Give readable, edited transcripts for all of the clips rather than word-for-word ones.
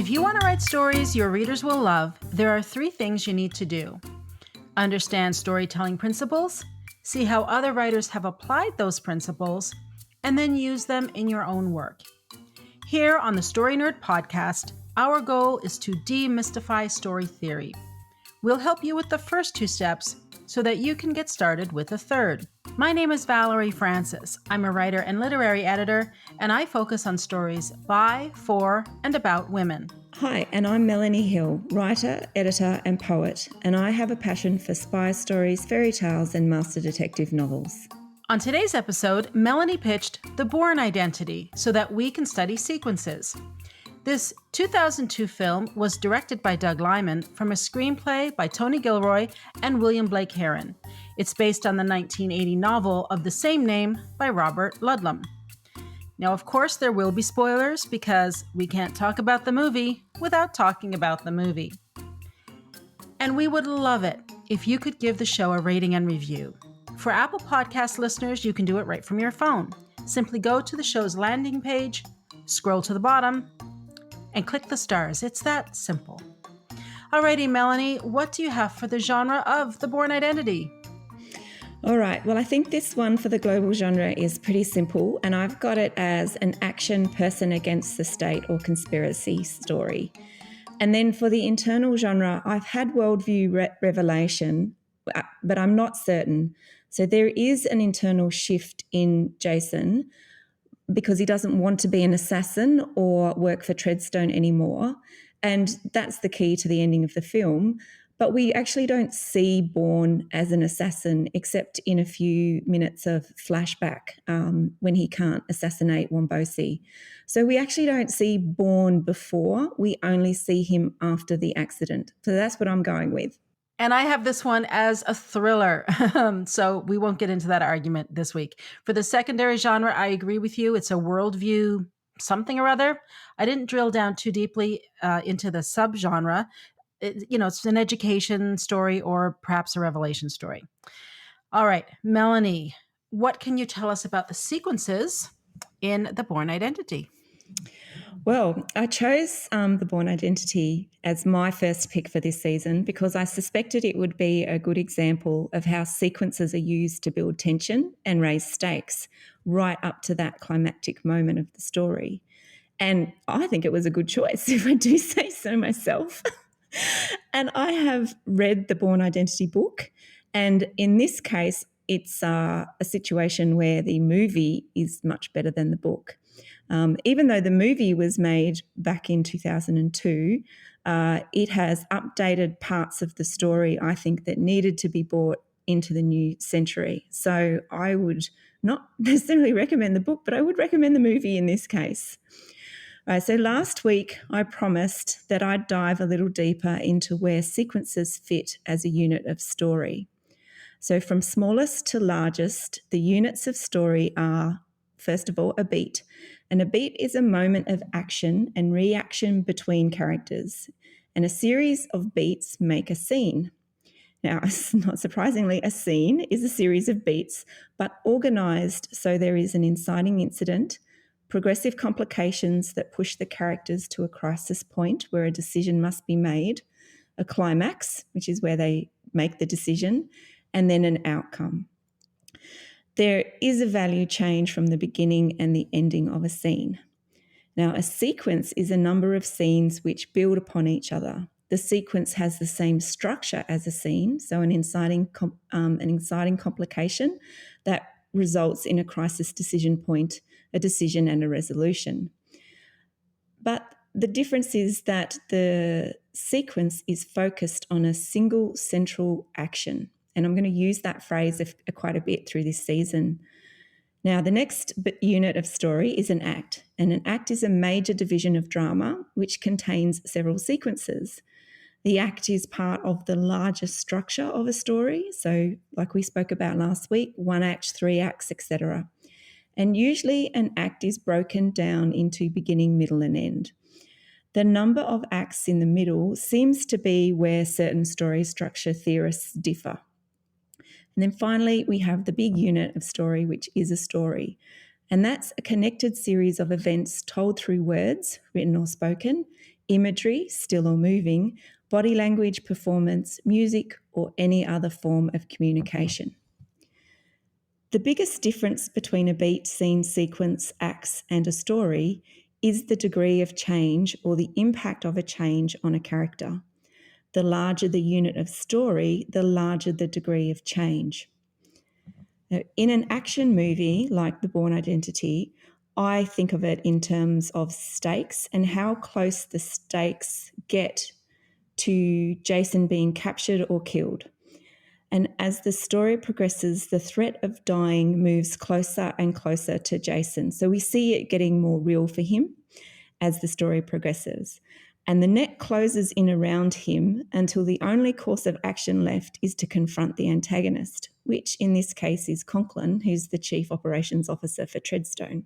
If you want to write stories your readers will love, there are 3 things you need to do. Understand storytelling principles, see how other writers have applied those principles, and then use them in your own work. Here on the Story Nerd podcast, our goal is to demystify story theory. We'll help you with the first 2 steps so that you can get started with the third. My name is Valerie Francis. I'm a writer and literary editor, and I focus on stories by, for, and about women. Hi, and I'm Melanie Hill, writer, editor, and poet, and I have a passion for spy stories, fairy tales, and master detective novels. On today's episode, Melanie pitched The Bourne Identity so that we can study sequences. This 2002 film was directed by Doug Liman from a screenplay by Tony Gilroy and William Blake Herron. It's based on the 1980 novel of the same name by Robert Ludlum. Now, of course, there will be spoilers because we can't talk about the movie without talking about the movie. And we would love it if you could give the show a rating and review. For Apple Podcast listeners, you can do it right from your phone. Simply go to the show's landing page, scroll to the bottom, and click the stars. It's that simple. Alrighty, Melanie, what do you have for the genre of The Bourne Identity? All right, well, I think this one for the global genre is pretty simple, and I've got it as an action person against the state or conspiracy story. And then for the internal genre, I've had worldview revelation, but I'm not certain. So there is an internal shift in Jason because he doesn't want to be an assassin or work for Treadstone anymore. And that's the key to the ending of the film. But we actually don't see Bourne as an assassin except in a few minutes of flashback when he can't assassinate Wombosi. So we actually don't see Bourne before. We only see him after the accident. So that's what I'm going with. And I have this one as a thriller, so we won't get into that argument this week. For the secondary genre, I agree with you. It's a worldview something or other. I didn't drill down too deeply into the subgenre. It's an education story or perhaps a revelation story. All right, Melanie, what can you tell us about the sequences in The Bourne Identity? Well, I chose The Bourne Identity as my first pick for this season because I suspected it would be a good example of how sequences are used to build tension and raise stakes right up to that climactic moment of the story. And I think it was a good choice, if I do say so myself. And I have read the Bourne Identity book, and in this case, it's a situation where the movie is much better than the book. Even though the movie was made back in 2002, it has updated parts of the story, I think, that needed to be brought into the new century. So I would not necessarily recommend the book, but I would recommend the movie in this case. Right, so last week I promised that I'd dive a little deeper into where sequences fit as a unit of story. So from smallest to largest, the units of story are, first of all, a beat. And a beat is a moment of action and reaction between characters. And a series of beats make a scene. Now, not surprisingly, a scene is a series of beats, but organised so there is an inciting incident, progressive complications that push the characters to a crisis point where a decision must be made, a climax, which is where they make the decision, and then an outcome. There is a value change from the beginning and the ending of a scene. Now, a sequence is a number of scenes which build upon each other. The sequence has the same structure as a scene, so an inciting complication that results in a crisis decision point, a decision and a resolution. But the difference is that the sequence is focused on a single central action. And I'm going to use that phrase quite a bit through this season. Now, the next unit of story is an act. And an act is a major division of drama which contains several sequences. The act is part of the larger structure of a story. So like we spoke about last week, 1 act, 3 acts, etc. And usually an act is broken down into beginning, middle, and end. The number of acts in the middle seems to be where certain story structure theorists differ. And then finally, we have the big unit of story, which is a story. And that's a connected series of events told through words, written or spoken, imagery, still or moving, body language, performance, music, or any other form of communication. The biggest difference between a beat, scene, sequence, acts, and a story is the degree of change or the impact of a change on a character. The larger the unit of story, the larger the degree of change. Now, in an action movie like The Bourne Identity, I think of it in terms of stakes and how close the stakes get to Jason being captured or killed. And as the story progresses, the threat of dying moves closer and closer to Jason. So we see it getting more real for him as the story progresses. And the net closes in around him until the only course of action left is to confront the antagonist, which in this case is Conklin, who's the Chief Operations Officer for Treadstone.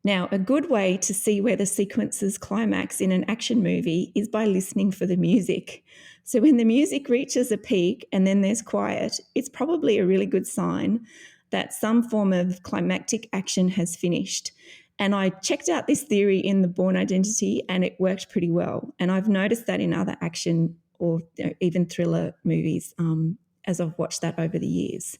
Now, a good way to see where the sequences climax in an action movie is by listening for the music. So when the music reaches a peak and then there's quiet, it's probably a really good sign that some form of climactic action has finished. And I checked out this theory in The Bourne Identity and it worked pretty well. And I've noticed that in other action or even thriller movies as I've watched that over the years.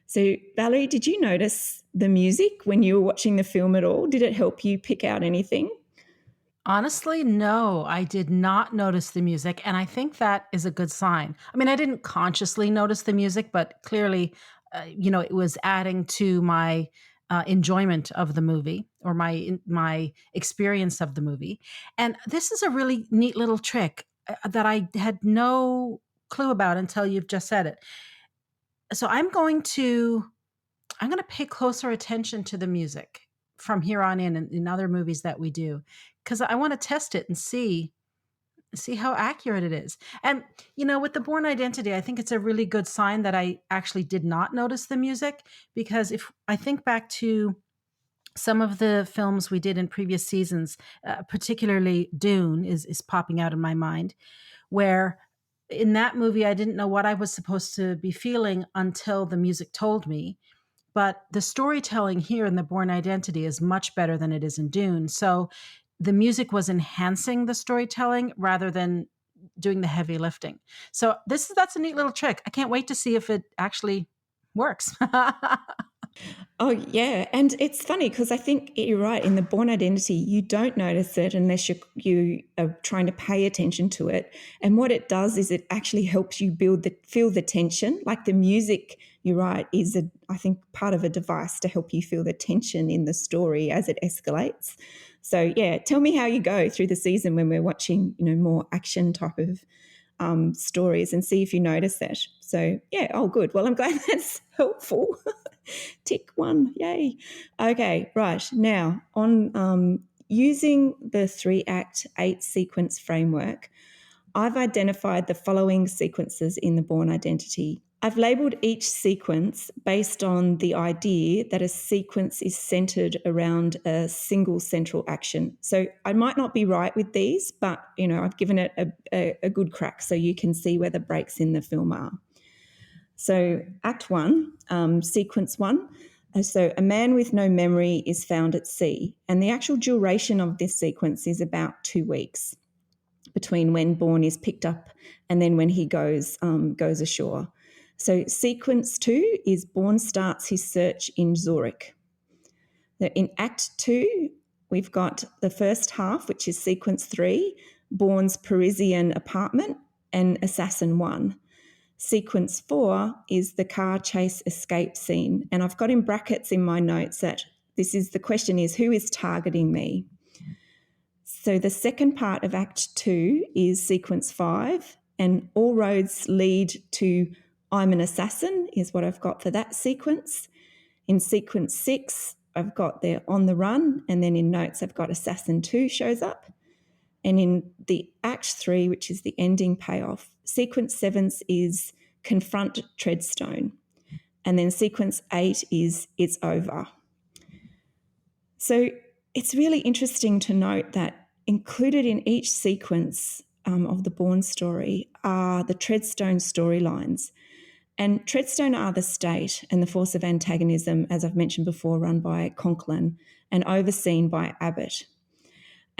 So, Valerie, did you notice the music when you were watching the film at all? Did it help you pick out anything? Honestly, no, I did not notice the music, and I think that is a good sign. I mean, I didn't consciously notice the music, but clearly, it was adding to my enjoyment of the movie or my experience of the movie. And this is a really neat little trick that I had no clue about until you've just said it. So I'm going to pay closer attention to the music from here on in other movies that we do, because I want to test it and see how accurate it is. And with the Bourne Identity, I think it's a really good sign that I actually did not notice the music, because if I think back to some of the films we did in previous seasons, particularly Dune is popping out in my mind, where in that movie I didn't know what I was supposed to be feeling until the music told me. But the storytelling here in The Bourne Identity is much better than it is in Dune. So the music was enhancing the storytelling rather than doing the heavy lifting. So that's a neat little trick. I can't wait to see if it actually works. Oh, yeah. And it's funny because I think you're right. In The Bourne Identity, you don't notice it unless you are trying to pay attention to it. And what it does is it actually helps you feel the tension. Like the music, you're right, is I think part of a device to help you feel the tension in the story as it escalates. So yeah, tell me how you go through the season when we're watching, more action type of stories and see if you notice that. So yeah, oh good. Well, I'm glad that's helpful. Tick one, yay. Okay, right. Now on using the 3-act 8-sequence framework, I've identified the following sequences in the Bourne Identity. I've labelled each sequence based on the idea that a sequence is centred around a single central action. So I might not be right with these, but I've given it a good crack so you can see where the breaks in the film are. So Act 1, Sequence 1. So a man with no memory is found at sea, and the actual duration of this sequence is about 2 weeks between when Bourne is picked up and then when he goes ashore. So Sequence 2 is Bourne starts his search in Zurich. In Act 2, we've got the first half, which is Sequence 3, Bourne's Parisian apartment, and Assassin 1. Sequence 4 is the car chase escape scene. And I've got in brackets in my notes that the question is, who is targeting me? So the second part of Act 2 is Sequence 5, and all roads lead to I'm an assassin is what I've got for that sequence. In Sequence 6, I've got they're on the run, and then in notes I've got Assassin 2 shows up. And in the Act 3, which is the ending payoff, Sequence 7 is Confront Treadstone. And then Sequence 8 is It's Over. So it's really interesting to note that included in each sequence of the Bourne story are the Treadstone storylines. And Treadstone are the state and the force of antagonism, as I've mentioned before, run by Conklin and overseen by Abbott.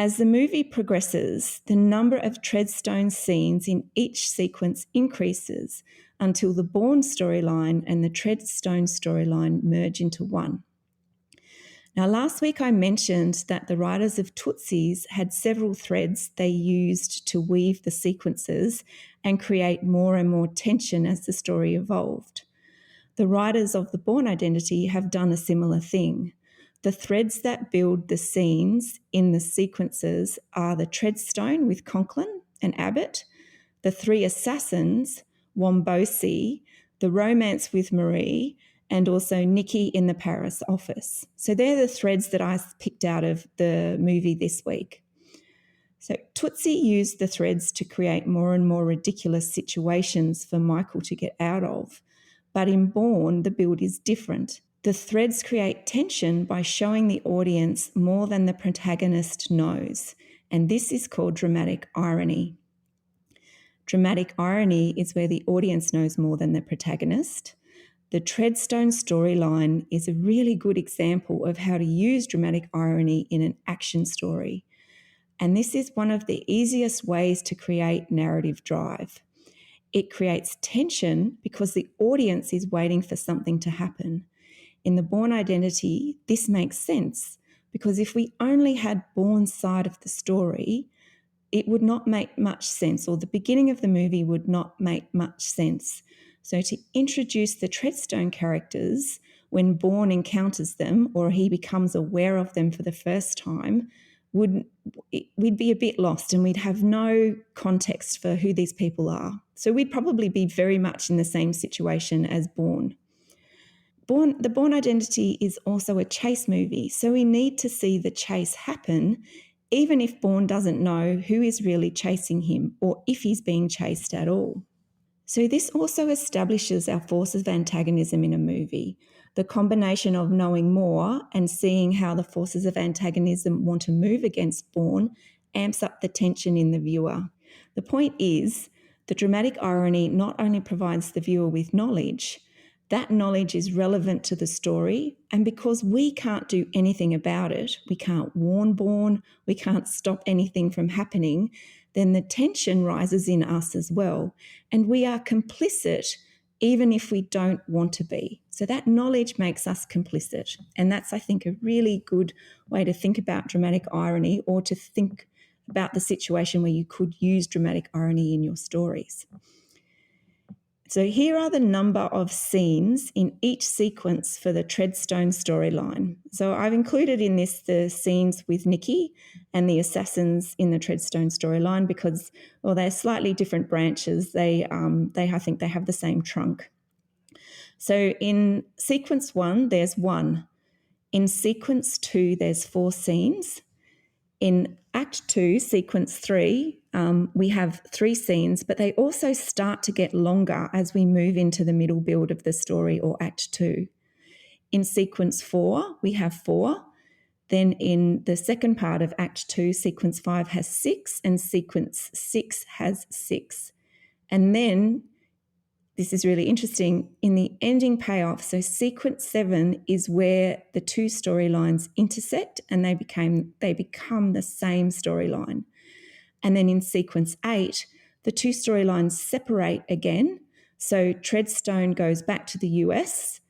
As the movie progresses, the number of Treadstone scenes in each sequence increases until the Bourne storyline and the Treadstone storyline merge into one. Now, last week I mentioned that the writers of Tootsies had several threads they used to weave the sequences and create more and more tension as the story evolved. The writers of the Bourne Identity have done a similar thing. The threads that build the scenes in the sequences are the Treadstone with Conklin and Abbott, the three assassins, Wombosi, the romance with Marie, and also Nikki in the Paris office. So they're the threads that I picked out of the movie this week. So Tootsie used the threads to create more and more ridiculous situations for Michael to get out of. But in Bourne, the build is different. The threads create tension by showing the audience more than the protagonist knows. And this is called dramatic irony. Dramatic irony is where the audience knows more than the protagonist. The Treadstone storyline is a really good example of how to use dramatic irony in an action story. And this is one of the easiest ways to create narrative drive. It creates tension because the audience is waiting for something to happen. In the Bourne Identity, this makes sense because if we only had Bourne's side of the story, it would not make much sense, or the beginning of the movie would not make much sense. So to introduce the Treadstone characters when Bourne encounters them or he becomes aware of them for the first time, we'd be a bit lost and we'd have no context for who these people are. So we'd probably be very much in the same situation as Bourne. The Bourne Identity is also a chase movie, so we need to see the chase happen even if Bourne doesn't know who is really chasing him or if he's being chased at all. So this also establishes our forces of antagonism in a movie. The combination of knowing more and seeing how the forces of antagonism want to move against Bourne amps up the tension in the viewer. The point is, the dramatic irony not only provides the viewer with knowledge, that knowledge is relevant to the story, and because we can't do anything about it, we can't warn Bourne, we can't stop anything from happening, then the tension rises in us as well, and we are complicit even if we don't want to be. So that knowledge makes us complicit, and that's, I think, a really good way to think about dramatic irony, or to think about the situation where you could use dramatic irony in your stories. So here are the number of scenes in each sequence for the Treadstone storyline. So I've included in this the scenes with Nikki and the assassins in the Treadstone storyline because, well, they're slightly different branches. I think they have the same trunk. So in sequence 1, there's 1. In sequence 2, there's 4 scenes. In Act 2, Sequence 3, we have 3 scenes, but they also start to get longer as we move into the middle build of the story, or Act 2. In Sequence 4, we have 4. Then in the second part of Act 2, Sequence 5 has 6, and Sequence 6 has 6. And then, this is really interesting, in the ending payoff, so Sequence 7 is where the 2 storylines intersect and they become the same storyline. And then in Sequence 8, the 2 storylines separate again. So Treadstone goes back to the US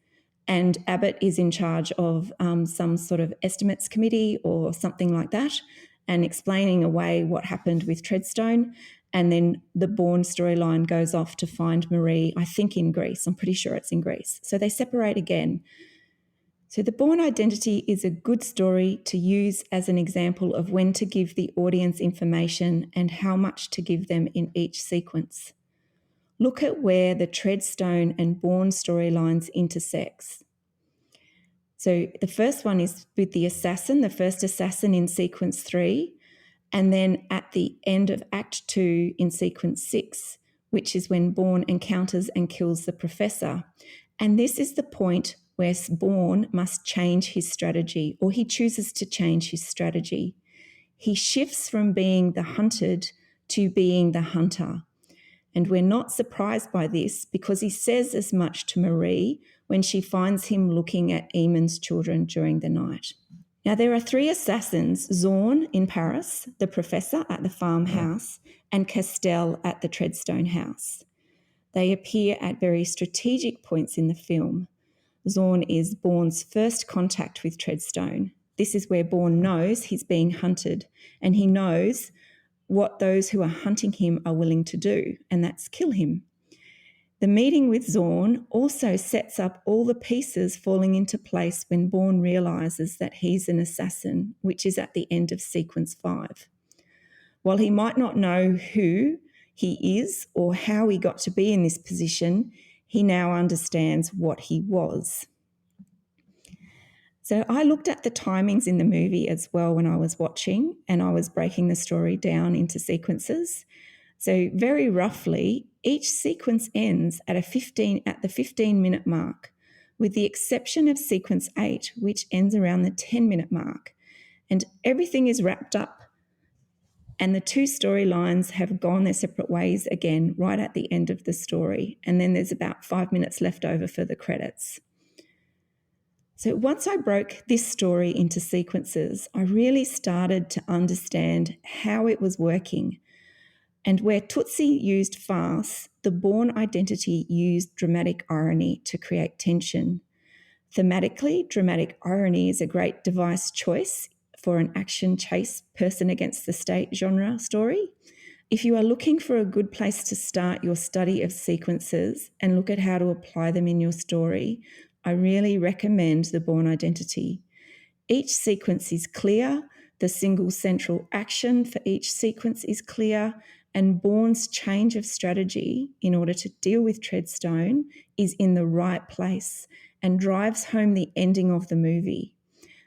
and Abbott is in charge of some sort of estimates committee or something like that, and explaining away what happened with Treadstone. And then the Bourne storyline goes off to find Marie, I think in Greece. I'm pretty sure it's in Greece. So they separate again. So the Bourne Identity is a good story to use as an example of when to give the audience information and how much to give them in each sequence. Look at where the Treadstone and Bourne storylines intersect. So the first one is with the assassin, the first assassin in sequence 3, and then at the end of Act 2 in sequence 6, which is when Bourne encounters and kills the professor. And this is the point where Bourne must change his strategy, or he chooses to change his strategy. He shifts from being the hunted to being the hunter. And we're not surprised by this because he says as much to Marie when she finds him looking at Eamon's children during the night. Now, there are three assassins, Zorn in Paris, the professor at the farmhouse, and Castell at the Treadstone house. They appear at very strategic points in the film. Zorn is Bourne's first contact with Treadstone. This is where Bourne knows he's being hunted, and he knows what those who are hunting him are willing to do, and that's kill him. The meeting with Zorn also sets up all the pieces falling into place when Bourne realises that he's an assassin, which is at the end of sequence 5. While he might not know who he is or how he got to be in this position, he now understands what he was. So I looked at the timings in the movie as well when I was watching, and I was breaking the story down into sequences. So very roughly, each sequence ends at the 15-minute mark, with the exception of sequence 8, which ends around the 10-minute mark. And everything is wrapped up, and the two storylines have gone their separate ways again right at the end of the story. And then there's about 5 minutes left over for the credits. So once I broke this story into sequences, I really started to understand how it was working. And where Tootsie used farce, the Bourne Identity used dramatic irony to create tension. Thematically, dramatic irony is a great device choice for an action chase person against the state genre story. If you are looking for a good place to start your study of sequences and look at how to apply them in your story, I really recommend the Bourne Identity. Each sequence is clear, the single central action for each sequence is clear, and Bourne's change of strategy in order to deal with Treadstone is in the right place and drives home the ending of the movie.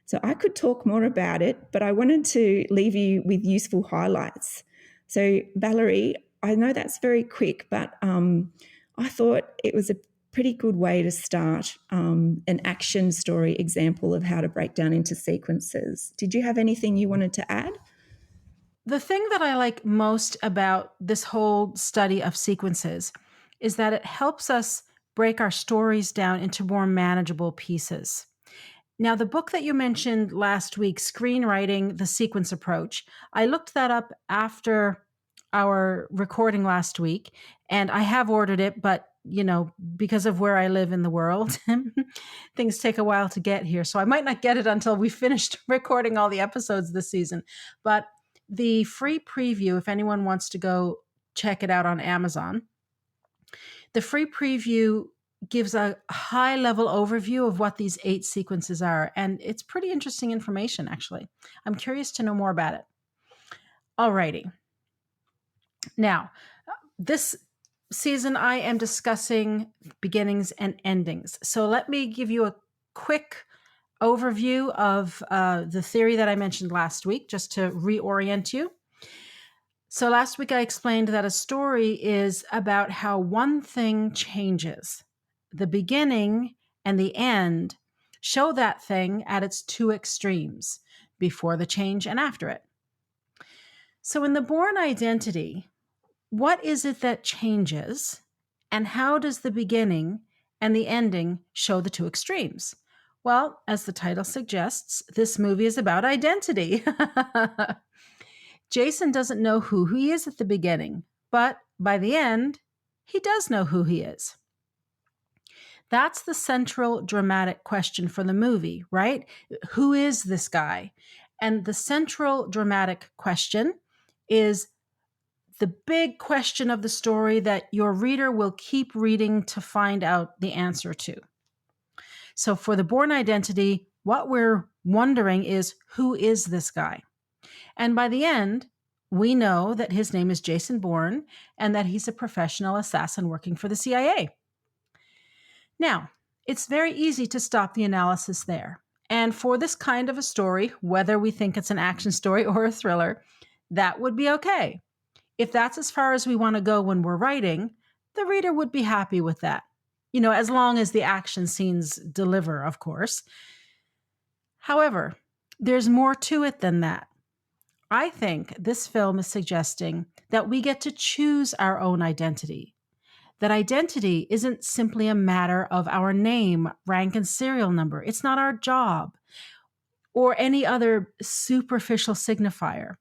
So I could talk more about it, but I wanted to leave you with useful highlights. So Valerie, I know that's very quick, but I thought it was a pretty good way to start an action story example of how to break down into sequences. Did you have anything you wanted to add? The thing that I like most about this whole study of sequences is that it helps us break our stories down into more manageable pieces. Now, the book that you mentioned last week, Screenwriting the Sequence Approach, I looked that up after our recording last week, and I have ordered it, but because of where I live in the world, things take a while to get here. So I might not get it until we finished recording all the episodes this season. But the free preview, if anyone wants to go check it out on Amazon, the free preview gives a high-level overview of what these 8 sequences are. And it's pretty interesting information, actually. I'm curious to know more about it. Alrighty. Now, this season I am discussing beginnings and endings. So let me give you a quick overview of the theory that I mentioned last week, just to reorient you. So last week I explained that a story is about how one thing changes. The beginning and the end show that thing at its two extremes, before the change and after it. So in the Bourne Identity, what is it that changes, and how does the beginning and the ending show the two extremes? Well, as the title suggests, this movie is about identity. Jason doesn't know who he is at the beginning, but by the end, he does know who he is. That's the central dramatic question for the movie, right? Who is this guy? And the central dramatic question is the big question of the story that your reader will keep reading to find out the answer to. So for the Bourne Identity, what we're wondering is, who is this guy? And by the end, we know that his name is Jason Bourne and that he's a professional assassin working for the CIA. Now, it's very easy to stop the analysis there. And for this kind of a story, whether we think it's an action story or a thriller, that would be okay. If that's as far as we want to go when we're writing, the reader would be happy with that. As long as the action scenes deliver, of course. However, there's more to it than that. I think this film is suggesting that we get to choose our own identity. That identity isn't simply a matter of our name, rank, and serial number. It's not our job. or any other superficial signifier.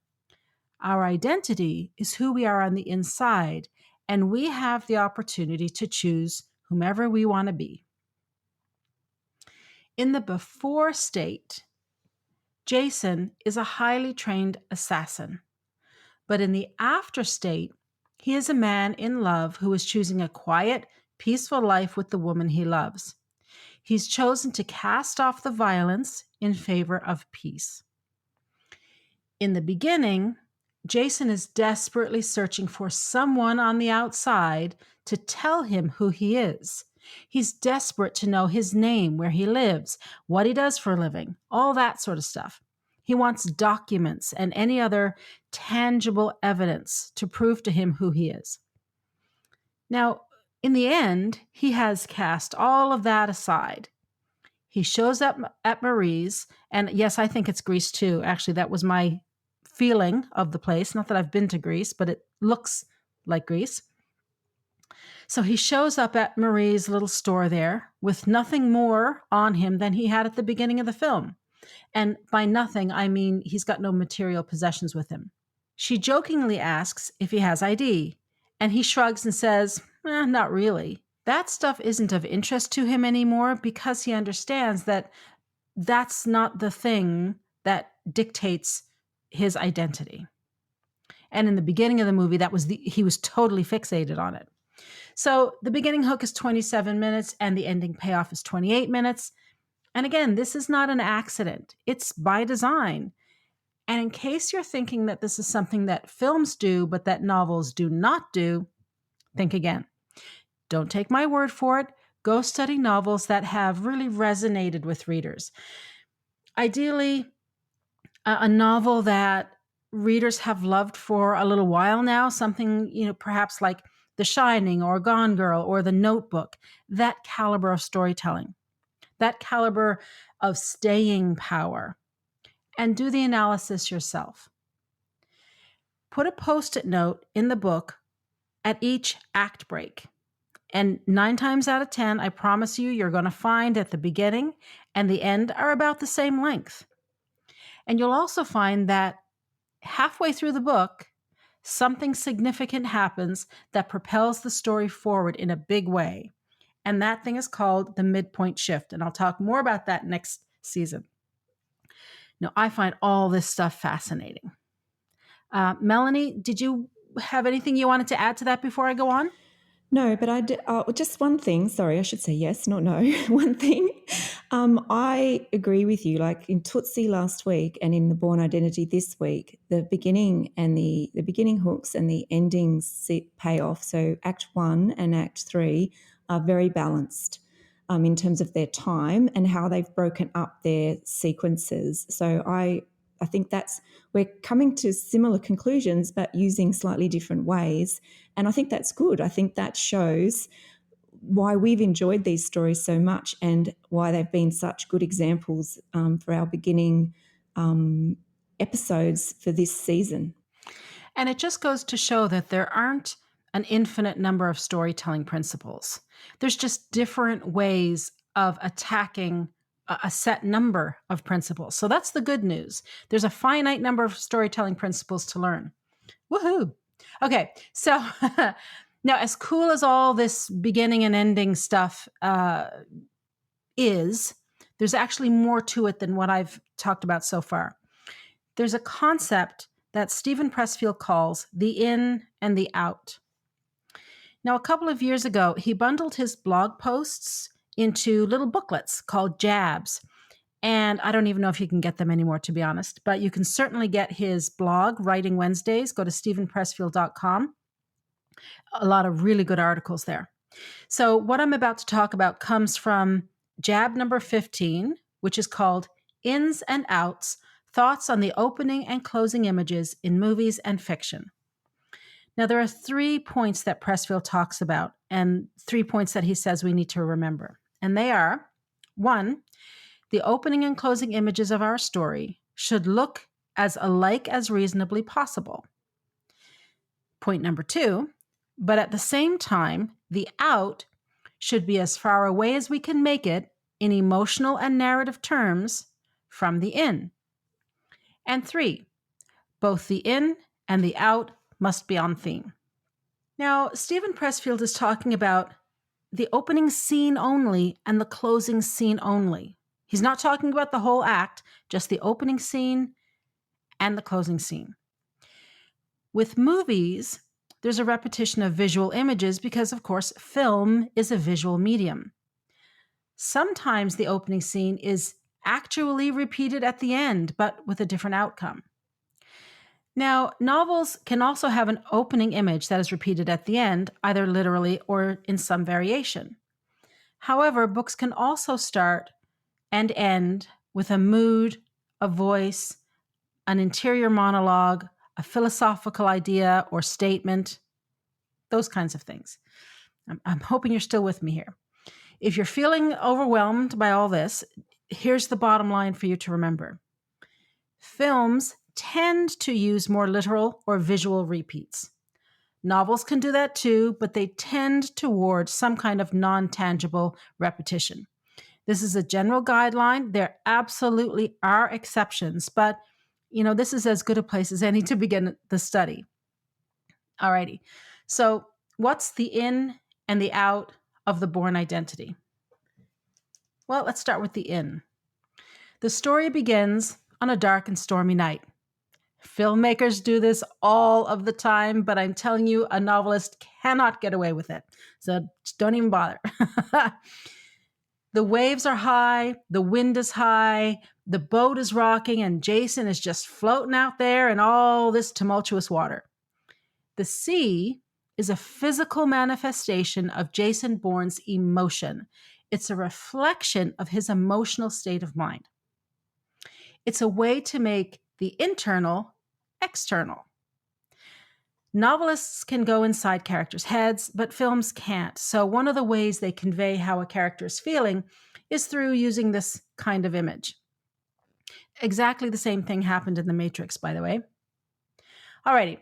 Our identity is who we are on the inside, and we have the opportunity to choose whomever we want to be. In the before state, Jason is a highly trained assassin. But in the after state, he is a man in love who is choosing a quiet, peaceful life with the woman he loves. He's chosen to cast off the violence in favor of peace. In the beginning, Jason is desperately searching for someone on the outside to tell him who he is. He's desperate to know his name, where he lives, what he does for a living, all that sort of stuff. He wants documents and any other tangible evidence to prove to him who he is. Now, in the end, he has cast all of that aside. He shows up at Marie's, and yes, I think it's Greece too. Actually, that was my feeling of the place. Not that I've been to Greece, but it looks like Greece. So he shows up at Marie's little store there with nothing more on him than he had at the beginning of the film. And by nothing, I mean he's got no material possessions with him. She jokingly asks if he has ID, and he shrugs and says, not really. That stuff isn't of interest to him anymore because he understands that that's not the thing that dictates his identity. And in the beginning of the movie, he was totally fixated on it. So the beginning hook is 27 minutes and the ending payoff is 28 minutes. And again, this is not an accident. It's by design. And in case you're thinking that this is something that films do, but that novels do not do, think again. Don't take my word for it. Go study novels that have really resonated with readers. Ideally, a novel that readers have loved for a little while now, something, perhaps like The Shining or Gone Girl or The Notebook, that caliber of storytelling, that caliber of staying power. And do the analysis yourself. Put a Post-it note in the book at each act break. And 9 times out of 10, I promise you're going to find that the beginning and the end are about the same length. And you'll also find that halfway through the book, something significant happens that propels the story forward in a big way. And that thing is called the midpoint shift. And I'll talk more about that next season. Now, I find all this stuff fascinating. Melanie, did you have anything you wanted to add to that before I go on? No, but just one thing. Sorry, I should say yes, not no. One thing. I agree with you. Like in Tootsie last week and in the Bourne Identity this week, the beginning and the beginning hooks and the endings payoff. So Act 1 and Act 3 are very balanced in terms of their time and how they've broken up their sequences. So I think we're coming to similar conclusions, but using slightly different ways. And I think that's good. I think that shows why we've enjoyed these stories so much and why they've been such good examples for our beginning episodes for this season. And it just goes to show that there aren't an infinite number of storytelling principles. There's just different ways of attacking a set number of principles. So that's the good news. There's a finite number of storytelling principles to learn. Woohoo! Okay, so now as cool as all this beginning and ending stuff is, there's actually more to it than what I've talked about so far. There's a concept that Stephen Pressfield calls the in and the out. Now, a couple of years ago, he bundled his blog posts into little booklets called jabs. And I don't even know if you can get them anymore, to be honest, but you can certainly get his blog, Writing Wednesdays. Go to stephenpressfield.com. A lot of really good articles there. So what I'm about to talk about comes from jab number 15, which is called Ins and Outs, Thoughts on the Opening and Closing Images in Movies and Fiction. Now, there are 3 points that Pressfield talks about and 3 points that he says we need to remember. And they are, 1, the opening and closing images of our story should look as alike as reasonably possible. Point number 2, but at the same time, the out should be as far away as we can make it in emotional and narrative terms from the in. And 3, both the in and the out must be on theme. Now, Stephen Pressfield is talking about the opening scene only and the closing scene only. He's not talking about the whole act, just the opening scene and the closing scene. With movies, there's a repetition of visual images because, of course, film is a visual medium. Sometimes the opening scene is actually repeated at the end, but with a different outcome. Now, novels can also have an opening image that is repeated at the end, either literally or in some variation. However, books can also start and end with a mood, a voice, an interior monologue, a philosophical idea or statement, those kinds of things. I'm hoping you're still with me here. If you're feeling overwhelmed by all this, here's the bottom line for you to remember. Films tend to use more literal or visual repeats. Novels can do that too, but they tend toward some kind of non-tangible repetition. This is a general guideline. There absolutely are exceptions, but this is as good a place as any to begin the study. Alrighty. So what's the in and the out of the Bourne Identity? Well, let's start with the in. The story begins on a dark and stormy night. Filmmakers do this all of the time, but I'm telling you, a novelist cannot get away with it. So just don't even bother. The waves are high, the wind is high, the boat is rocking, and Jason is just floating out there in all this tumultuous water. The sea is a physical manifestation of Jason Bourne's emotion. It's a reflection of his emotional state of mind. It's a way to make the internal external. Novelists can go inside characters' heads, but films can't. So one of the ways they convey how a character is feeling is through using this kind of image. Exactly the same thing happened in The Matrix, by the way. Alrighty.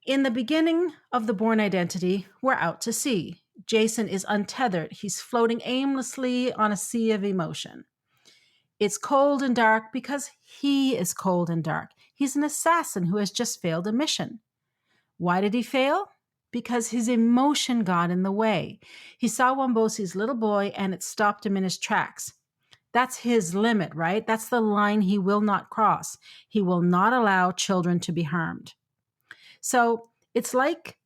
In the beginning of the Bourne Identity, we're out to sea. Jason is untethered. He's floating aimlessly on a sea of emotion. It's cold and dark because he is cold and dark. He's an assassin who has just failed a mission. Why did he fail? Because his emotion got in the way. He saw Wombosi's little boy and it stopped him in his tracks. That's his limit, right? That's the line he will not cross. He will not allow children to be harmed. So it's like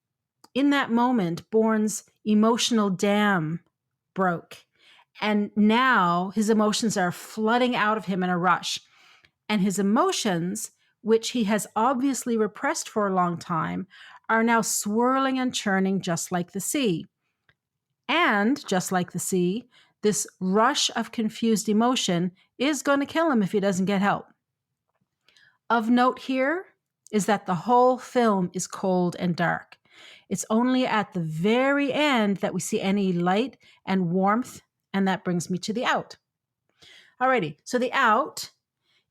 in that moment, Bourne's emotional dam broke. And now his emotions are flooding out of him in a rush. And his emotions, which he has obviously repressed for a long time, are now swirling and churning just like the sea. And just like the sea, this rush of confused emotion is going to kill him if he doesn't get help. Of note here is that the whole film is cold and dark. It's only at the very end that we see any light and warmth, and that brings me to the out. Alrighty, so the out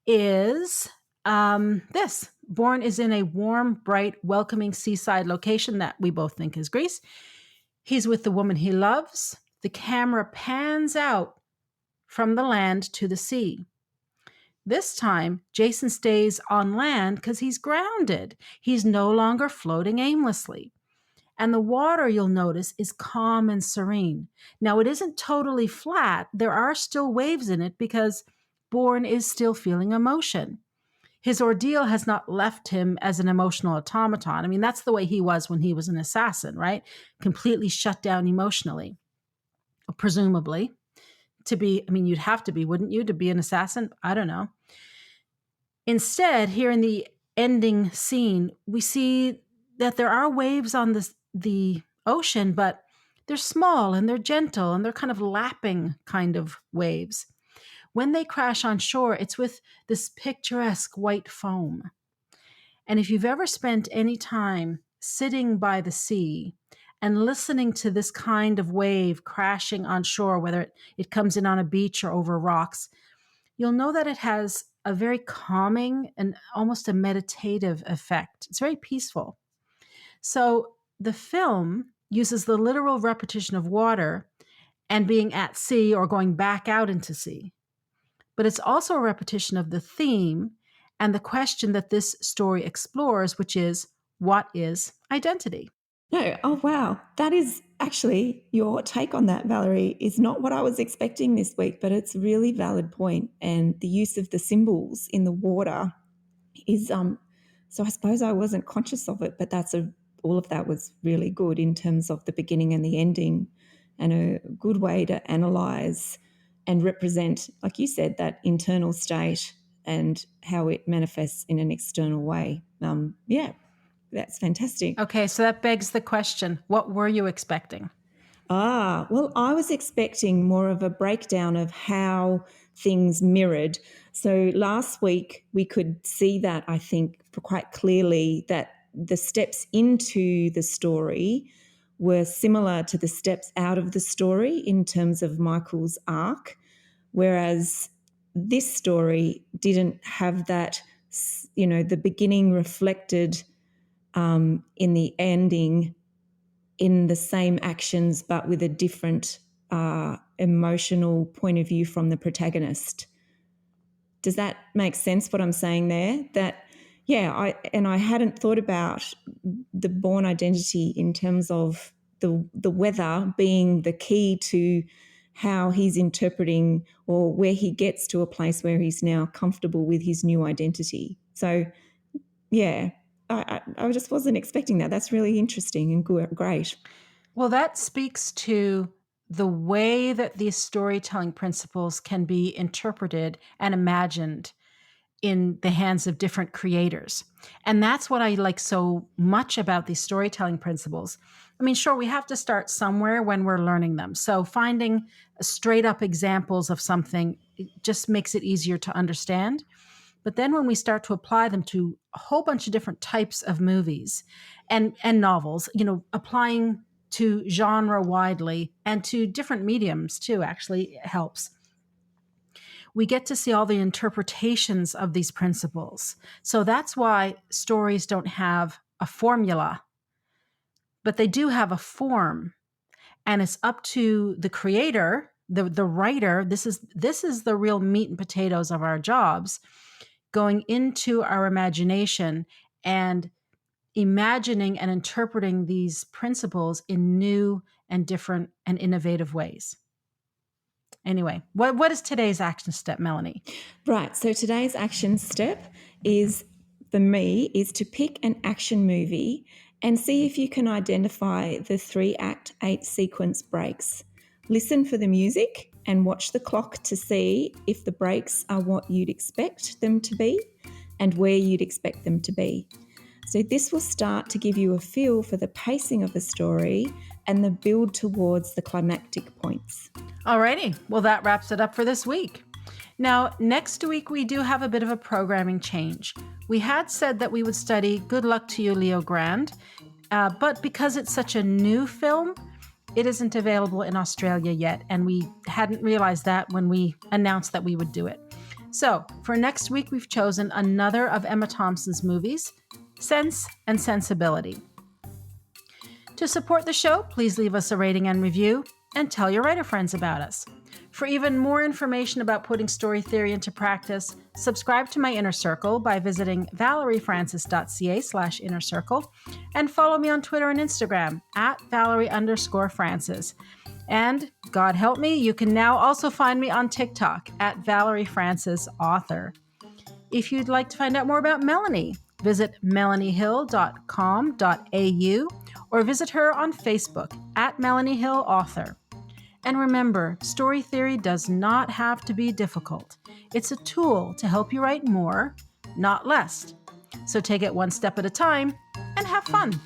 is this. Bourne is in a warm, bright, welcoming seaside location that we both think is Greece. He's with the woman he loves. The camera pans out from the land to the sea. This time, Jason stays on land because he's grounded. He's no longer floating aimlessly. And the water, you'll notice, is calm and serene. Now, it isn't totally flat. There are still waves in it because Bourne is still feeling emotion. His ordeal has not left him as an emotional automaton. I mean, that's the way he was when he was an assassin, right? Completely shut down emotionally, presumably. You'd have to be, wouldn't you, to be an assassin? I don't know. Instead, here in the ending scene, we see that there are waves on the ocean, but they're small and they're gentle and they're kind of lapping kind of waves. When they crash on shore, it's with this picturesque white foam. And if you've ever spent any time sitting by the sea and listening to this kind of wave crashing on shore, whether it comes in on a beach or over rocks, you'll know that it has a very calming and almost a meditative effect. It's very peaceful. So the film uses the literal repetition of water and being at sea or going back out into sea. but it's also a repetition of the theme and the question that this story explores, which is, what is identity? No, oh wow. That is actually your take on that, Valerie, is not what I was expecting this week, but it's a really valid point. And the use of the symbols in the water is so I suppose I wasn't conscious of it, but all of that was really good in terms of the beginning and the ending, and a good way to analyze and represent, like you said, that internal state and how it manifests in an external way. Yeah, that's fantastic. Okay, so that begs the question, what were you expecting? Well, I was expecting more of a breakdown of how things mirrored. So last week we could see that, I think, quite clearly, that the steps into the story were similar to the steps out of the story in terms of Michael's arc, whereas this story didn't have that, the beginning reflected in the ending in the same actions, but with a different emotional point of view from the protagonist. Does that make sense, what I'm saying there? That, yeah, I hadn't thought about the Bourne Identity in terms of the weather being the key to how he's interpreting, or where he gets to a place where he's now comfortable with his new identity. So, yeah, I just wasn't expecting that. That's really interesting and great. Well, that speaks to the way that these storytelling principles can be interpreted and imagined in the hands of different creators. And that's what I like so much about these storytelling principles. I mean, sure, we have to start somewhere when we're learning them. So finding straight up examples of something just makes it easier to understand. But then when we start to apply them to a whole bunch of different types of movies and novels, applying to genre widely and to different mediums too, actually helps. We get to see all the interpretations of these principles. So that's why stories don't have a formula, but they do have a form. And it's up to the creator, the writer. This is the real meat and potatoes of our jobs, going into our imagination and imagining and interpreting these principles in new and different and innovative ways. Anyway, what is today's action step, Melanie? Right. So today's action step is, for me, is to pick an action movie and see if you can identify the 3-act 8-sequence breaks. Listen for the music and watch the clock to see if the breaks are what you'd expect them to be and where you'd expect them to be. So this will start to give you a feel for the pacing of the story and the build towards the climactic points. Alrighty, well, that wraps it up for this week. Now, next week we do have a bit of a programming change. We had said that we would study Good Luck to You, Leo Grand, but because it's such a new film, it isn't available in Australia yet, and we hadn't realized that when we announced that we would do it. So, for next week, we've chosen another of Emma Thompson's movies, Sense and Sensibility. To support the show, please leave us a rating and review, and tell your writer friends about us. For even more information about putting story theory into practice, subscribe to my Inner Circle by visiting valeriefrancis.ca/Inner Circle, and follow me on Twitter and Instagram @Valerie_Francis. And God help me, you can now also find me on TikTok @ValerieFrancisAuthor. If you'd like to find out more about Melanie, visit melaniehill.com.au or visit her on Facebook @MelanieHillAuthor. And remember, story theory does not have to be difficult. It's a tool to help you write more, not less. So take it one step at a time and have fun.